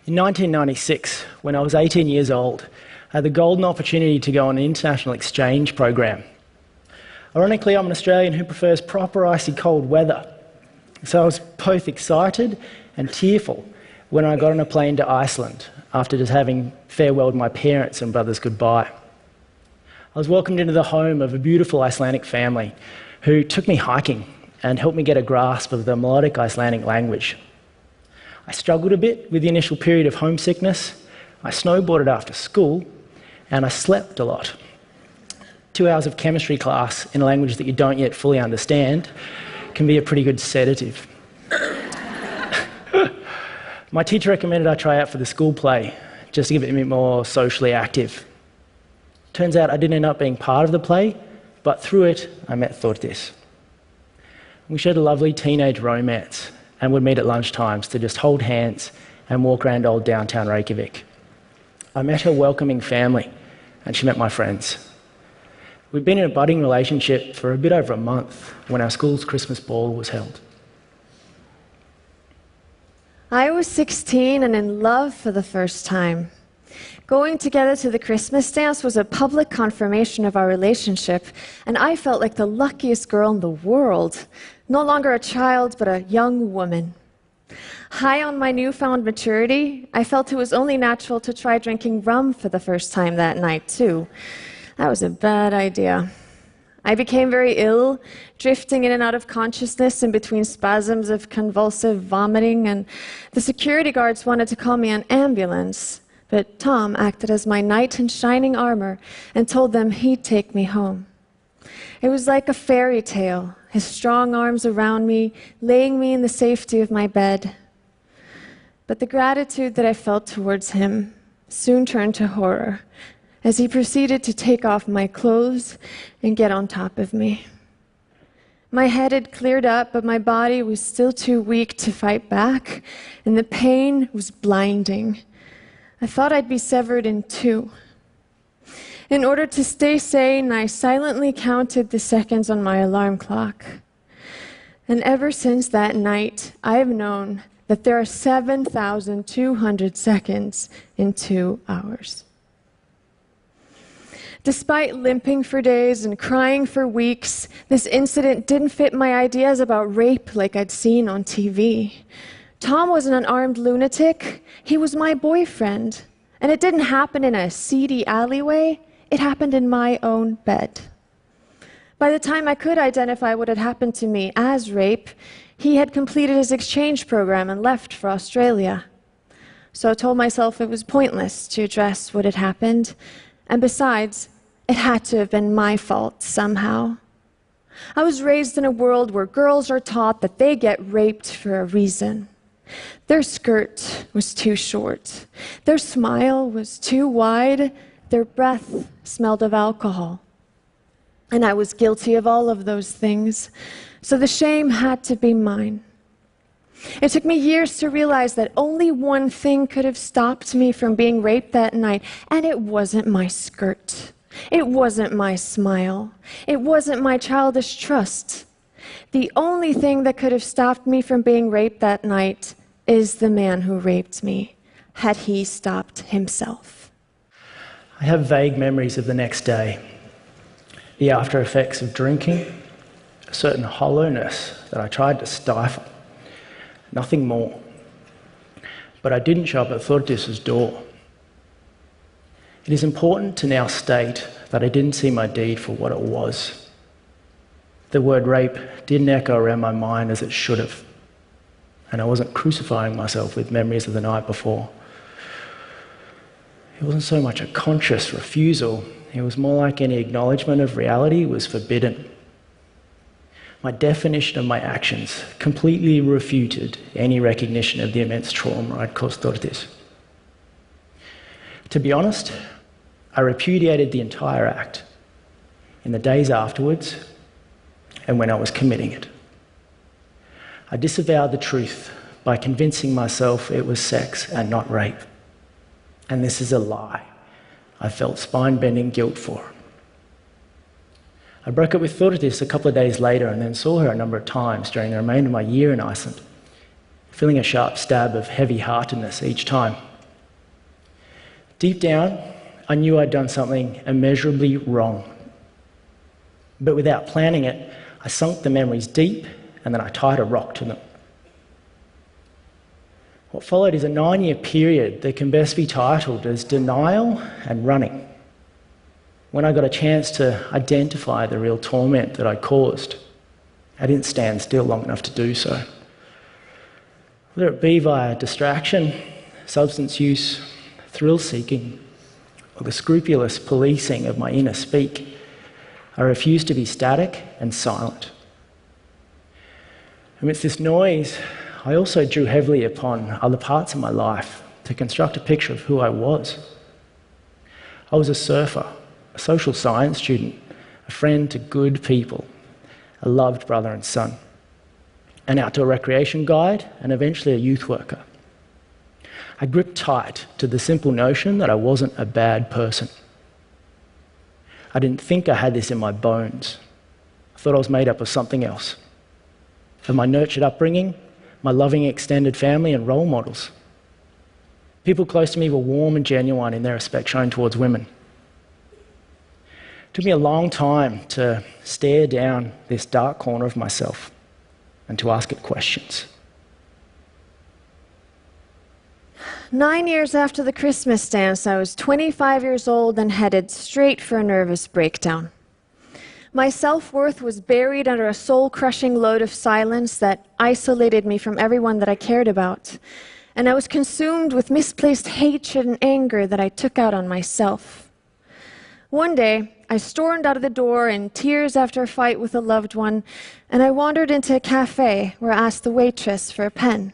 In 1996, when I was 18 years old, I had the golden opportunity to go on an international exchange program. Ironically, I'm an Australian who prefers proper icy cold weather. So I was both excited and tearful when I got on a plane to Iceland after just having farewelled my parents and brothers goodbye. I was welcomed into the home of a beautiful Icelandic family who took me hiking and helped me get a grasp of the melodic Icelandic language. I struggled a bit with the initial period of homesickness. I snowboarded after school, and I slept a lot. 2 hours of chemistry class in a language that you don't yet fully understand can be a pretty good sedative. My teacher recommended I try out for the school play, just to get a bit more socially active. Turns out I didn't end up being part of the play, but through it I met Þórdís. We shared a lovely teenage romance and would meet at lunchtimes to just hold hands and walk around old downtown Reykjavik. I met her welcoming family, and she met my friends. We'd been in a budding relationship for a bit over a month when our school's Christmas ball was held. I was 16 and in love for the first time. Going together to the Christmas dance was a public confirmation of our relationship, and I felt like the luckiest girl in the world. No longer a child, but a young woman. High on my newfound maturity, I felt it was only natural to try drinking rum for the first time that night, too. That was a bad idea. I became very ill, drifting in and out of consciousness in between spasms of convulsive vomiting, and the security guards wanted to call me an ambulance. But Tom acted as my knight in shining armor and told them he'd take me home. It was like a fairy tale, his strong arms around me, laying me in the safety of my bed. But the gratitude that I felt towards him soon turned to horror as he proceeded to take off my clothes and get on top of me. My head had cleared up, but my body was still too weak to fight back, and the pain was blinding. I thought I'd be severed in two. In order to stay sane, I silently counted the seconds on my alarm clock. And ever since that night, I have known that there are 7,200 seconds in 2 hours. Despite limping for days and crying for weeks, this incident didn't fit my ideas about rape like I'd seen on TV. Tom wasn't an armed lunatic. He was my boyfriend. And it didn't happen in a seedy alleyway. It happened in my own bed. By the time I could identify what had happened to me as rape, he had completed his exchange program and left for Australia. So I told myself it was pointless to address what had happened. And besides, it had to have been my fault somehow. I was raised in a world where girls are taught that they get raped for a reason. Their skirt was too short. Their smile was too wide. Their breath smelled of alcohol. And I was guilty of all of those things, so the shame had to be mine. It took me years to realize that only one thing could have stopped me from being raped that night, and it wasn't my skirt. It wasn't my smile. It wasn't my childish trust. The only thing that could have stopped me from being raped that night is the man who raped me, had he stopped himself. I have vague memories of the next day, the after effects of drinking, a certain hollowness that I tried to stifle, nothing more. But I didn't show up at Þórdís's door. It is important to now state that I didn't see my deed for what it was. The word rape didn't echo around my mind as it should have, and I wasn't crucifying myself with memories of the night before. It wasn't so much a conscious refusal, it was more like any acknowledgement of reality was forbidden. My definition of my actions completely refuted any recognition of the immense trauma I'd caused Þórdís. To be honest, I repudiated the entire act in the days afterwards and when I was committing it. I disavowed the truth by convincing myself it was sex and not rape. And this is a lie I felt spine-bending guilt for. I broke up with Þórdís a couple of days later and then saw her a number of times during the remainder of my year in Iceland, feeling a sharp stab of heavy-heartedness each time. Deep down, I knew I'd done something immeasurably wrong. But without planning it, I sunk the memories deep and then I tied a rock to them. What followed is a 9-year period that can best be titled as denial and running, when I got a chance to identify the real torment that I'd caused. I didn't stand still long enough to do so. Whether it be via distraction, substance use, thrill-seeking, or the scrupulous policing of my inner speak, I refused to be static and silent. Amidst this noise, I also drew heavily upon other parts of my life to construct a picture of who I was. I was a surfer, a social science student, a friend to good people, a loved brother and son, an outdoor recreation guide, and eventually a youth worker. I gripped tight to the simple notion that I wasn't a bad person. I didn't think I had this in my bones. I thought I was made up of something else, of my nurtured upbringing, my loving extended family and role models. People close to me were warm and genuine in their respect shown towards women. It took me a long time to stare down this dark corner of myself and to ask it questions. 9 years after the Christmas dance, I was 25 years old and headed straight for a nervous breakdown. My self-worth was buried under a soul-crushing load of silence that isolated me from everyone that I cared about, and I was consumed with misplaced hatred and anger that I took out on myself. One day, I stormed out of the door in tears after a fight with a loved one, and I wandered into a cafe where I asked the waitress for a pen.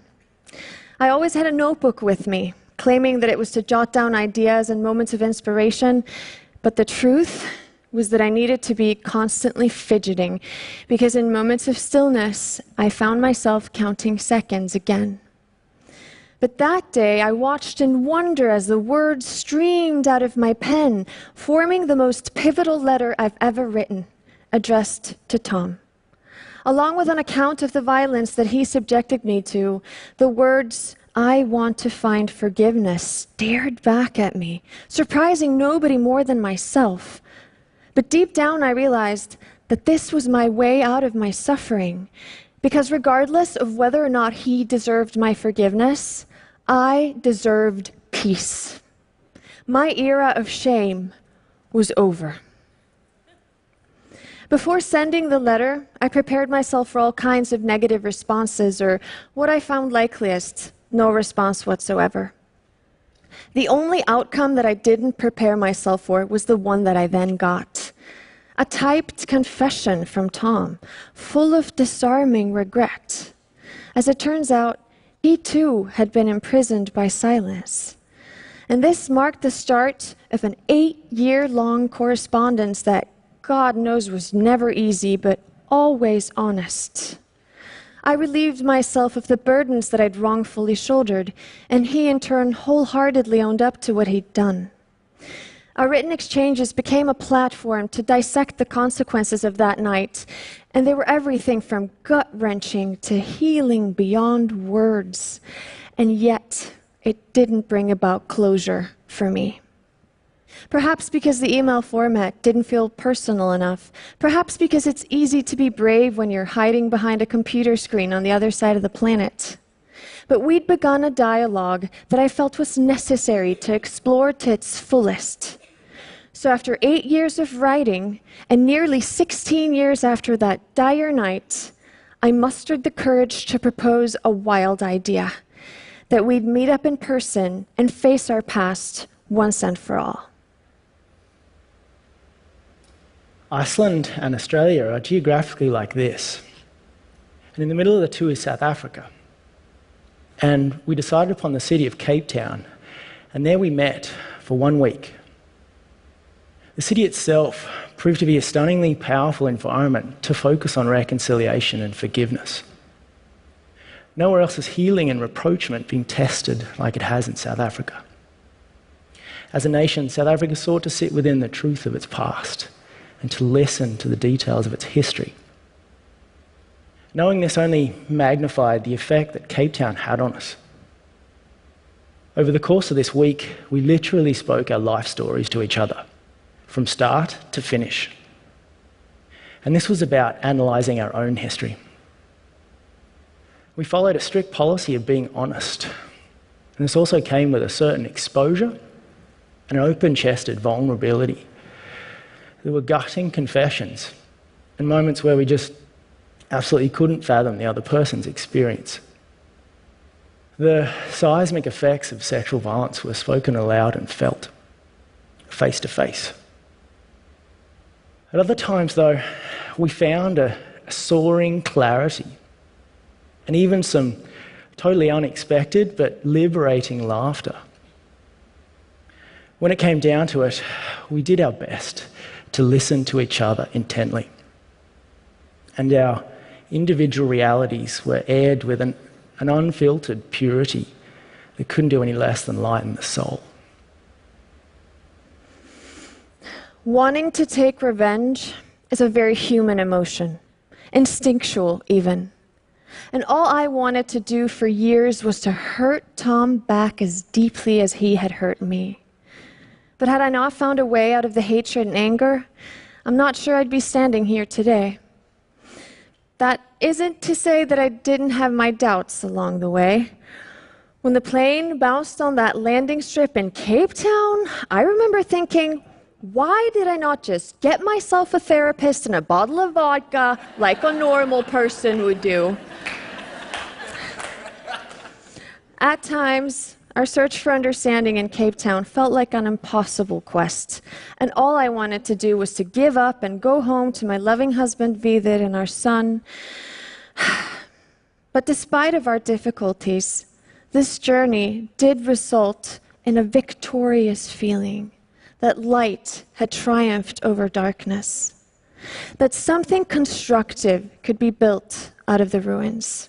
I always had a notebook with me, claiming that it was to jot down ideas and moments of inspiration, but the truth was that I needed to be constantly fidgeting, because in moments of stillness, I found myself counting seconds again. But that day, I watched in wonder as the words streamed out of my pen, forming the most pivotal letter I've ever written, addressed to Tom. Along with an account of the violence that he subjected me to, the words, "I want to find forgiveness," stared back at me, surprising nobody more than myself. But deep down, I realized that this was my way out of my suffering, because regardless of whether or not he deserved my forgiveness, I deserved peace. My era of shame was over. Before sending the letter, I prepared myself for all kinds of negative responses, or what I found likeliest, no response whatsoever. The only outcome that I didn't prepare myself for was the one that I then got. A typed confession from Tom, full of disarming regret. As it turns out, he too had been imprisoned by silence. And this marked the start of an 8-year-long correspondence that God knows was never easy, but always honest. I relieved myself of the burdens that I'd wrongfully shouldered, and he in turn wholeheartedly owned up to what he'd done. Our written exchanges became a platform to dissect the consequences of that night, and they were everything from gut-wrenching to healing beyond words. And yet, it didn't bring about closure for me. Perhaps because the email format didn't feel personal enough. Perhaps because it's easy to be brave when you're hiding behind a computer screen on the other side of the planet. But we'd begun a dialogue that I felt was necessary to explore to its fullest. So after 8 years of writing, and nearly 16 years after that dire night, I mustered the courage to propose a wild idea, that we'd meet up in person and face our past once and for all. Iceland and Australia are geographically like this. And in the middle of the two is South Africa. And we decided upon the city of Cape Town, and there we met for 1 week. The city itself proved to be a stunningly powerful environment to focus on reconciliation and forgiveness. Nowhere else is healing and rapprochement being tested like it has in South Africa. As a nation, South Africa sought to sit within the truth of its past and to listen to the details of its history. Knowing this only magnified the effect that Cape Town had on us. Over the course of this week, we literally spoke our life stories to each other, from start to finish. And this was about analysing our own history. We followed a strict policy of being honest. And this also came with a certain exposure and an open-chested vulnerability. There were gutting confessions and moments where we just absolutely couldn't fathom the other person's experience. The seismic effects of sexual violence were spoken aloud and felt, face to face. At other times, though, we found a soaring clarity and even some totally unexpected but liberating laughter. When it came down to it, we did our best to listen to each other intently. And our individual realities were aired with an unfiltered purity that couldn't do any less than lighten the soul. Wanting to take revenge is a very human emotion, instinctual even. And all I wanted to do for years was to hurt Tom back as deeply as he had hurt me. But had I not found a way out of the hatred and anger, I'm not sure I'd be standing here today. That isn't to say that I didn't have my doubts along the way. When the plane bounced on that landing strip in Cape Town, I remember thinking, why did I not just get myself a therapist and a bottle of vodka like a normal person would do? At times, our search for understanding in Cape Town felt like an impossible quest, and all I wanted to do was to give up and go home to my loving husband Vidit and our son. But despite of our difficulties, this journey did result in a victorious feeling that light had triumphed over darkness, that something constructive could be built out of the ruins.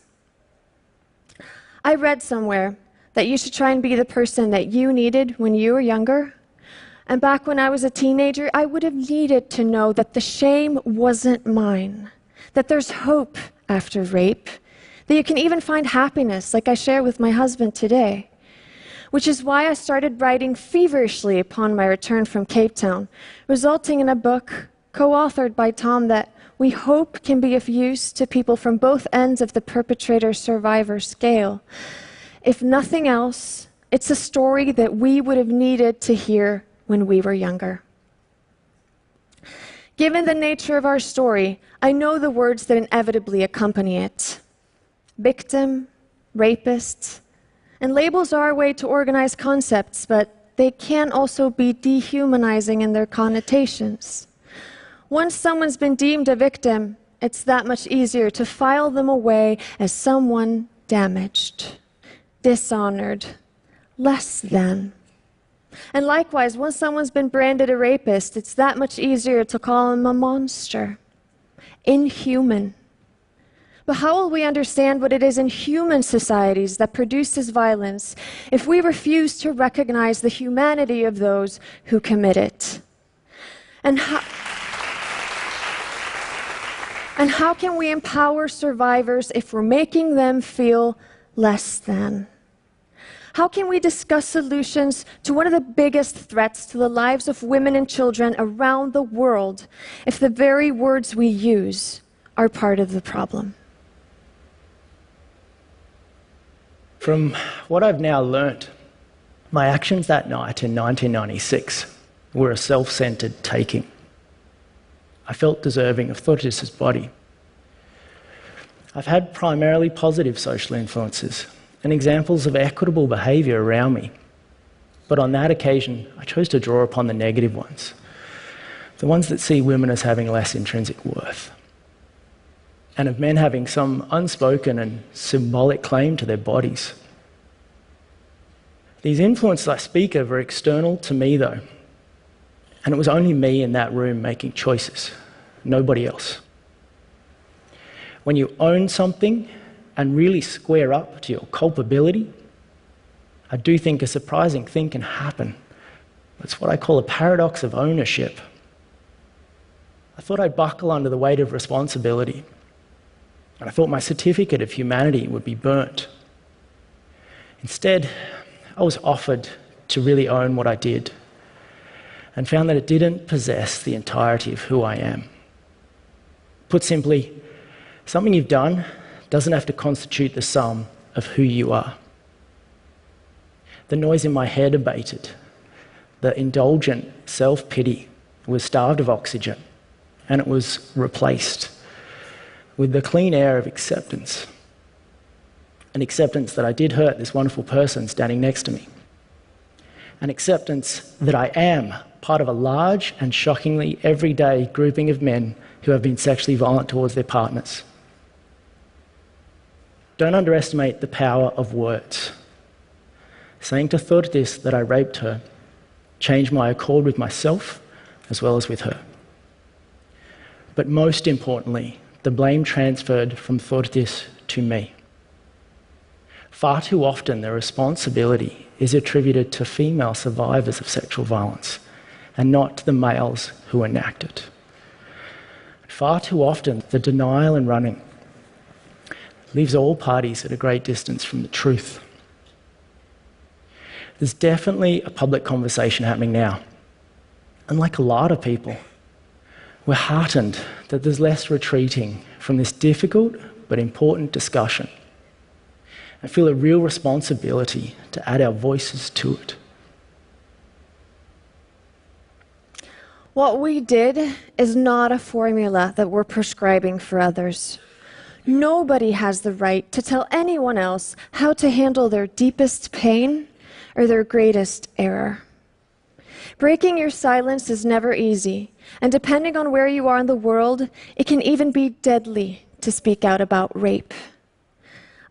I read somewhere that you should try and be the person that you needed when you were younger. And back when I was a teenager, I would have needed to know that the shame wasn't mine, that there's hope after rape, that you can even find happiness like I share with my husband today. Which is why I started writing feverishly upon my return from Cape Town, resulting in a book co-authored by Tom that we hope can be of use to people from both ends of the perpetrator-survivor scale. If nothing else, it's a story that we would have needed to hear when we were younger. Given the nature of our story, I know the words that inevitably accompany it. Victim, rapist, and labels are a way to organize concepts, but they can also be dehumanizing in their connotations. Once someone's been deemed a victim, it's that much easier to file them away as someone damaged, dishonored, less than. And likewise, once someone's been branded a rapist, it's that much easier to call him a monster, inhuman. But how will we understand what it is in human societies that produces violence if we refuse to recognize the humanity of those who commit it? And how can we empower survivors if we're making them feel less than? How can we discuss solutions to one of the biggest threats to the lives of women and children around the world if the very words we use are part of the problem? From what I've now learnt, my actions that night in 1996 were a self-centered taking. I felt deserving of Thotis's body. I've had primarily positive social influences and examples of equitable behaviour around me. But on that occasion, I chose to draw upon the negative ones, the ones that see women as having less intrinsic worth, and of men having some unspoken and symbolic claim to their bodies. These influences I speak of are external to me, though, and it was only me in that room making choices, nobody else. When you own something and really square up to your culpability, I do think a surprising thing can happen. It's what I call a paradox of ownership. I thought I'd buckle under the weight of responsibility, and I thought my certificate of humanity would be burnt. Instead, I was offered to really own what I did and found that it didn't possess the entirety of who I am. Put simply, something you've done doesn't have to constitute the sum of who you are. The noise in my head abated. The indulgent self-pity was starved of oxygen, and it was replaced with the clean air of acceptance. An acceptance that I did hurt this wonderful person standing next to me. An acceptance that I am part of a large and shockingly everyday grouping of men who have been sexually violent towards their partners. Don't underestimate the power of words. Saying to فتاة that I raped her changed my accord with myself as well as with her. But most importantly, the blame transferred from فتاة to me. Far too often, the responsibility is attributed to female survivors of sexual violence and not to the males who enact it. Far too often, the denial and running leaves all parties at a great distance from the truth. There's definitely a public conversation happening now. And like a lot of people, we're heartened that there's less retreating from this difficult but important discussion. I feel a real responsibility to add our voices to it. What we did is not a formula that we're prescribing for others. Nobody has the right to tell anyone else how to handle their deepest pain or their greatest error. Breaking your silence is never easy, and depending on where you are in the world, it can even be deadly to speak out about rape.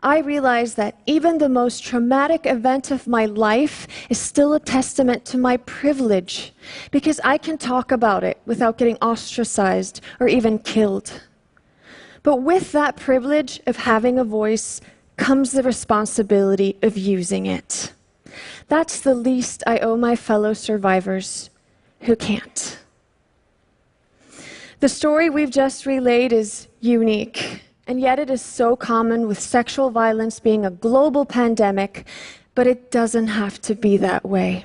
I realize that even the most traumatic event of my life is still a testament to my privilege, because I can talk about it without getting ostracized or even killed. But with that privilege of having a voice comes the responsibility of using it. That's the least I owe my fellow survivors who can't. The story we've just relayed is unique, and yet it is so common, with sexual violence being a global pandemic, but it doesn't have to be that way.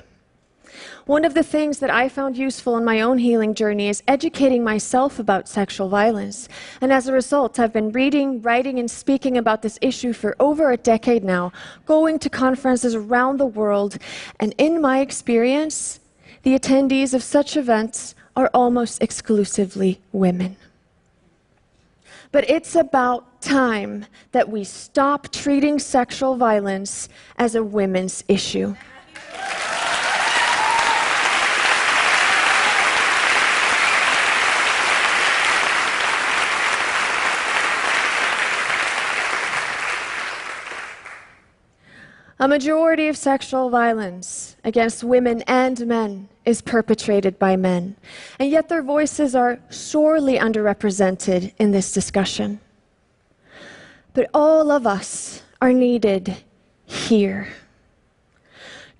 One of the things that I found useful in my own healing journey is educating myself about sexual violence. And as a result, I've been reading, writing, and speaking about this issue for over a decade now, going to conferences around the world. And in my experience, the attendees of such events are almost exclusively women. But it's about time that we stop treating sexual violence as a women's issue. A majority of sexual violence against women and men is perpetrated by men, and yet their voices are sorely underrepresented in this discussion. But all of us are needed here.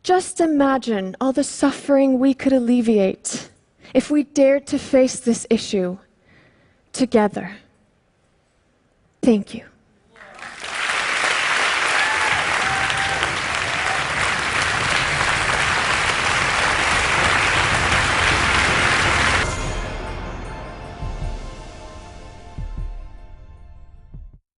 Just imagine all the suffering we could alleviate if we dared to face this issue together. Thank you.